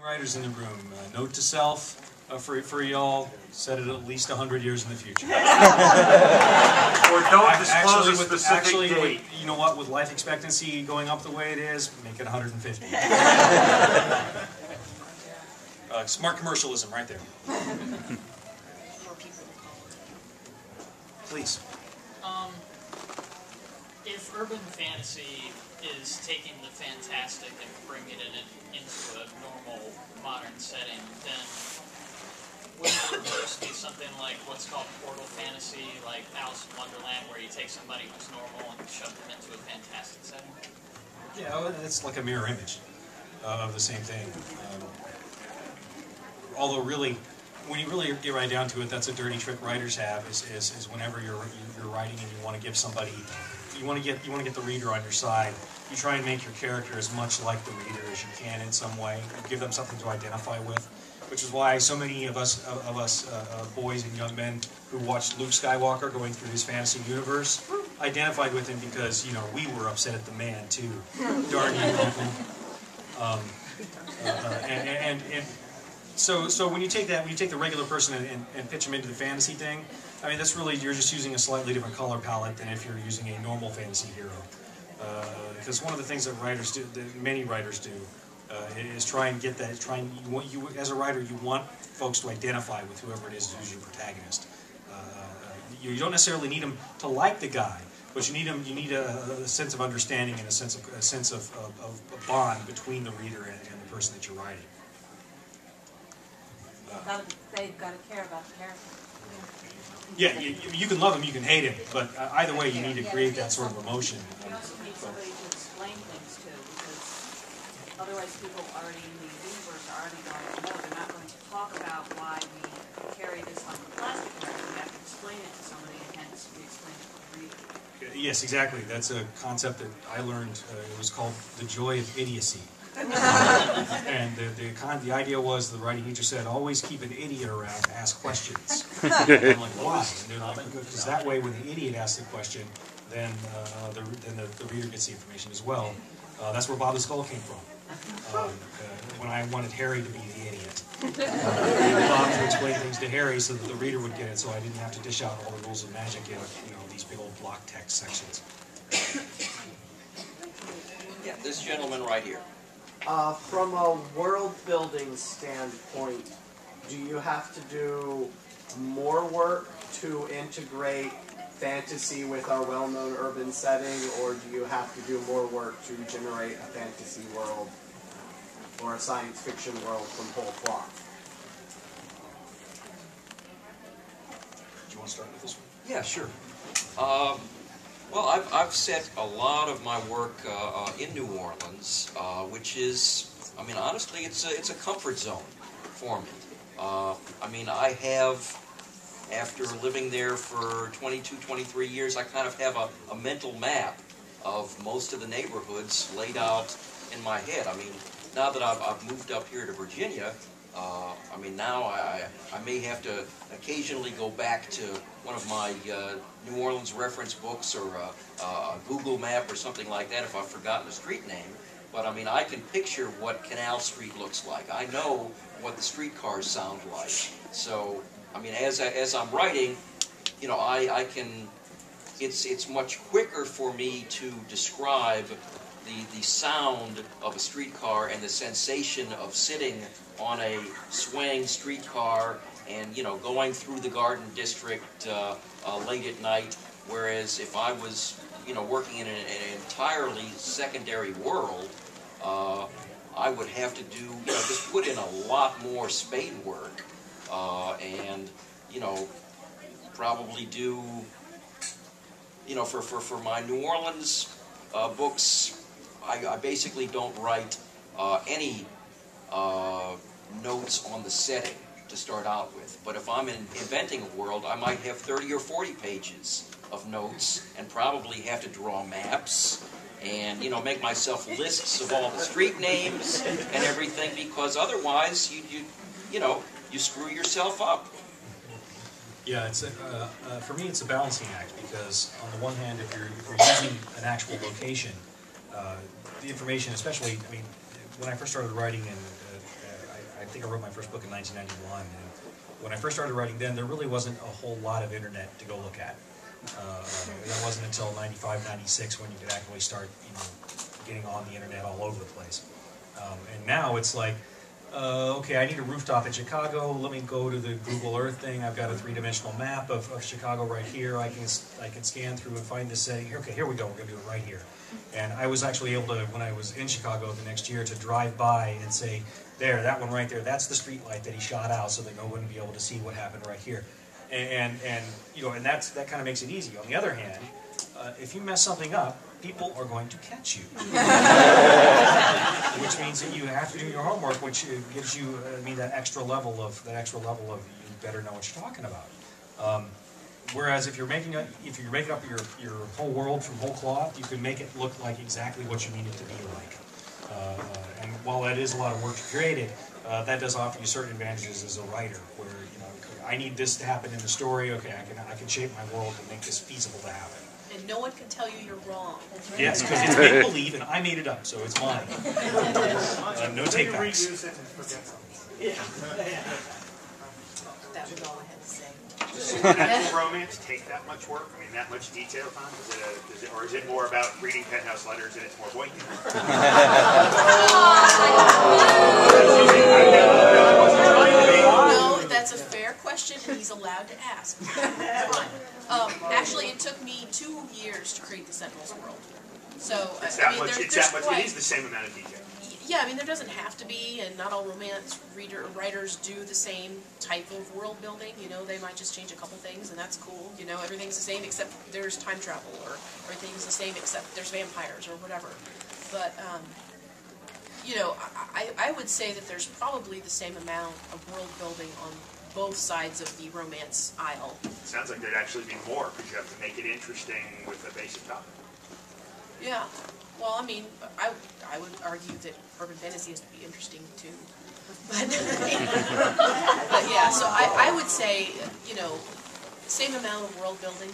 Writers in the room, note to self, for y'all, set it at least 100 years in the future. Or don't disclose a specific date. You know what, with life expectancy going up the way it is, make it 150. Smart commercialism right there. Please. If urban fantasy is taking the fantastic and bringing it into a normal, modern setting, then wouldn't the reverse be something like what's called portal fantasy, like Alice in Wonderland, where you take somebody who's normal and shove them into a fantastic setting? Yeah, well, it's like a mirror image of the same thing. Although really, when you really get right down to it, that's a dirty trick writers have, is whenever you're writing and you want to give somebody, you want to get the reader on your side, you try and make your character as much like the reader as you can in some way. You give them something to identify with, which is why so many of us boys and young men who watched Luke Skywalker going through his fantasy universe identified with him, because we were upset at the man too. Darn you, Uncle. So when you take the regular person and pitch them into the fantasy thing, I mean, that's really, you're just using a slightly different color palette than if you're using a normal fantasy hero. Because one of the things that many writers do, is try and get that. As a writer, you want folks to identify with whoever it is who's your protagonist. You don't necessarily need them to like the guy, but you need a sense of understanding and a sense of bond between the reader and the person that you're writing. They've got to care about the character. Yeah, you can love him, you can hate him, but either way, you need to create that sort of emotion. You also need somebody to explain things to, because otherwise people already in the universe are already going to know. They're not going to talk about why we carry this on the plastic bag. We have to explain it to somebody, and hence we explain it to the reader. Yes, exactly. That's a concept that I learned. It was called the joy of idiocy. And the idea was, the writing teacher said, always keep an idiot around to ask questions. And I'm like, why? And they're like, because that way when the idiot asks the question, then the reader gets the information as well. That's where Bob the Skull came from. When I wanted Harry to be the idiot. Bob to explain things to Harry so that the reader would get it, so I didn't have to dish out all the rules of magic in these big old block text sections. Yeah, this gentleman right here. From a world-building standpoint, do you have to do more work to integrate fantasy with our well-known urban setting, or do you have to do more work to generate a fantasy world or a science fiction world from whole cloth? Do you want to start with this one? Yeah, sure. Well, I've set a lot of my work in New Orleans, which is, I mean, honestly, it's a comfort zone for me. I mean, I have, after living there for 22, 23 years, I kind of have a mental map of most of the neighborhoods laid out in my head. I mean, now that I've moved up here to Virginia, I mean, now I may have to occasionally go back to one of my New Orleans reference books, or a Google map or something like that if I've forgotten a street name. But I mean, I can picture what Canal Street looks like. I know what the streetcars sound like. So, I mean, as I'm writing, I can. It's much quicker for me to describe the sound of a streetcar and the sensation of sitting on a swaying streetcar and going through the Garden District late at night. Whereas if I was working in an entirely secondary world, I would have to do just put in a lot more spade work and probably do for my New Orleans books. I basically don't write any notes on the setting to start out with. But if I'm inventing a world, I might have 30 or 40 pages of notes and probably have to draw maps and make myself lists of all the street names and everything, because otherwise you screw yourself up. Yeah, it's for me it's a balancing act, because on the one hand, if you're using an actual location, the information, especially, I mean, when I first started writing, and I think I wrote my first book in 1991, and when I first started writing then, there really wasn't a whole lot of internet to go look at. That wasn't until 95, 96 when you could actually start, getting on the internet all over the place. And now it's like, okay, I need a rooftop in Chicago. Let me go to the Google Earth thing. I've got a three-dimensional map of Chicago right here. I can scan through and find this setting. Okay, here we go. We're going to do it right here. And I was actually able to, when I was in Chicago the next year, to drive by and say, there, that one right there, that's the street light that he shot out, so that no one would be able to see what happened right here. And that kind of makes it easy. On the other hand, if you mess something up, people are going to catch you, which means that you have to do your homework, which gives you that extra level of you better know what you're talking about. Whereas if you're making up your whole world from whole cloth, you can make it look like exactly what you need it to be like. And while that is a lot of work to create it, that does offer you certain advantages as a writer, where I need this to happen in the story. Okay, I can shape my world to make this feasible to happen. And no one can tell you you're wrong. Yes, because it's make believe, and I made it up, so it's mine. No takebacks. Reuse it and forget something. Yeah. That was all I had to say. Does an actual romance take that much work? I mean, that much detail time? Or is it more about reading penthouse letters and it's more boy? No, that's a fair question, and he's allowed to ask. Actually, it took me 2 years to create the Sentinels world. So It's there's it is the same amount of detail. Yeah, I mean, there doesn't have to be, and not all romance writers do the same type of world building. They might just change a couple things, and that's cool. Everything's the same except there's time travel, or everything's the same except there's vampires, or whatever. But, I would say that there's probably the same amount of world building on both sides of the romance aisle. Sounds like there'd actually be more, because you have to make it interesting with a basic topic. Yeah. Well, I mean, I would argue that urban fantasy has to be interesting too. But yeah, so I would say, same amount of world building.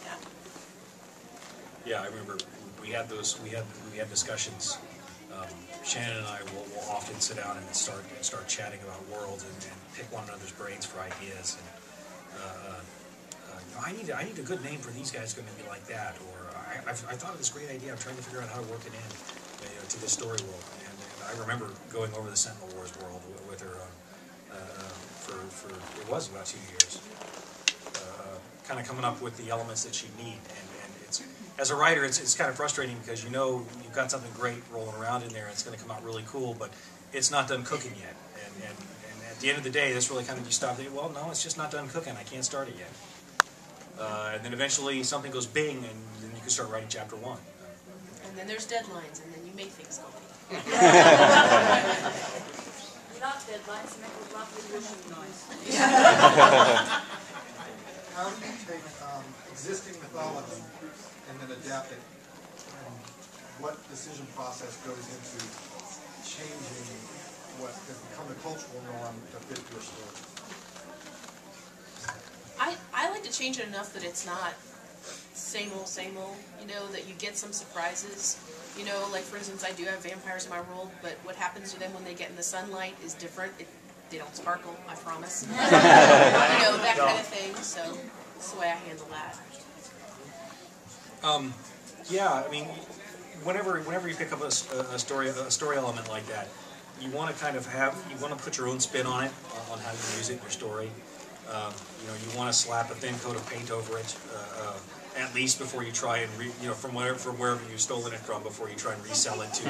Yeah. Yeah, I remember we had discussions. Shannon and I will often sit down and start chatting about worlds and pick one another's brains for ideas. And I need a good name for these guys. Going to be like that, or I thought of this great idea. I'm trying to figure out how to work it in to this story world. And I remember going over the Sentinel Wars world with her for it was about 2 years, kind of coming up with the elements that she need. And it's, as a writer, it's kind of frustrating because you've got something great rolling around in there. And it's going to come out really cool, but it's not done cooking yet. And at the end of the day, that's really kind of you stop thinking, well, no, it's just not done cooking. I can't start it yet. And then eventually something goes bing, and then you can start writing chapter 1. And then there's deadlines, and then you make things go. Without deadlines, make a lovely wishing noise. How do you take existing mythology and then adapt it? And what decision process goes into changing what has become the cultural norm to fit your story? I like to change it enough that it's not same old, that you get some surprises. Like for instance, I do have vampires in my world, but what happens to them when they get in the sunlight is different. They don't sparkle, I promise. That kind of thing, so that's the way I handle that. Yeah, I mean, whenever you pick up a story element like that, you want to put your own spin on it, on how you use it in your story. You want to slap a thin coat of paint over it, at least before you try and from wherever you've stolen it from, before you try and resell it to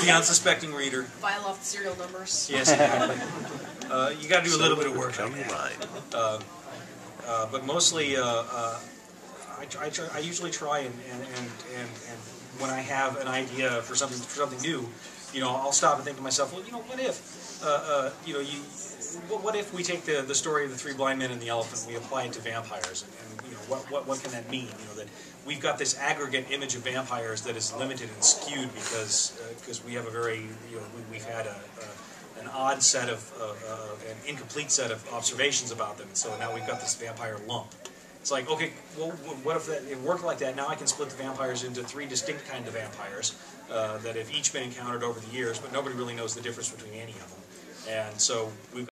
the unsuspecting reader. File off the serial numbers. Yes, exactly. You got to do a little bit of work on that. But mostly, I usually try and when I have an idea for something new, I'll stop and think to myself, well, what if, what if we take the story of the 3 blind men and the elephant, and we apply it to vampires, and what can that mean? That we've got this aggregate image of vampires that is limited and skewed because we have a very we've had an odd set of an incomplete set of observations about them, so now we've got this vampire lump. It's like, okay, well, what if it worked like that? Now I can split the vampires into 3 distinct kinds of vampires that have each been encountered over the years, but nobody really knows the difference between any of them. And so we've